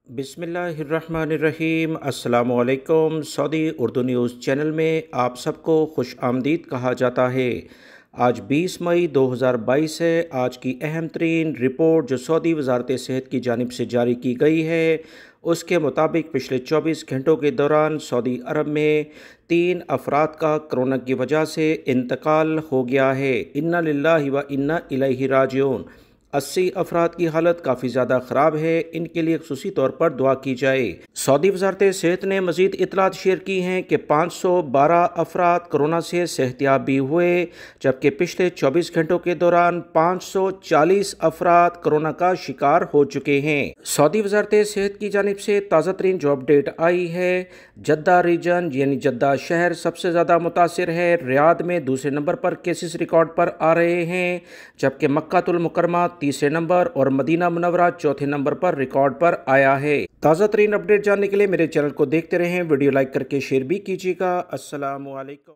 बिस्मिल्लाहिर्रहमानिर्रहीम। अस्सलामुअलैकुम। Saudi Urdu news channel में आप सबको खुश आमदीद कहा जाता है। आज 20 मई 2022 है। आज की अहम तरीन रिपोर्ट जो सऊदी वजारत सेहत की जानिब से जारी की गई है, उसके मुताबिक पिछले 24 घंटों के दौरान सऊदी अरब में 3 अफराद का कोरोना की वजह से इंतकाल हो गया है। इन्ना लिल्लाहि व इन्ना इलैहि राजिऊन। 80 अफराद की हालत काफ़ी ज़्यादा ख़राब है, इनके लिए खुसूसी तौर पर दुआ की जाए। सऊदी वजारत सेहत ने मज़ीद इतलात शेयर की हैं कि 512 अफराद कोरोना से सेहतियाब भी हुए, जबकि पिछले 24 घंटों के दौरान 540 अफराद कोरोना का शिकार हो चुके हैं। सऊदी वजारत सेहत की जानिब से ताज़ा तरीन जो अपडेट आई है, जद्दा रीजन यानी जद्दा शहर सबसे ज़्यादा मुतासिर है। रियाद में दूसरे नंबर पर केसेस रिकॉर्ड पर आ रहे हैं, जबकि मक्कातुल मुकरमा तीसरे नंबर और मदीना मुनव्वरा चौथे नंबर पर रिकॉर्ड पर आया है। ताज़ा तरीन अपडेट जानने के लिए मेरे चैनल को देखते रहें। वीडियो लाइक करके शेयर भी कीजिएगा। अस्सलामु अलैकुम।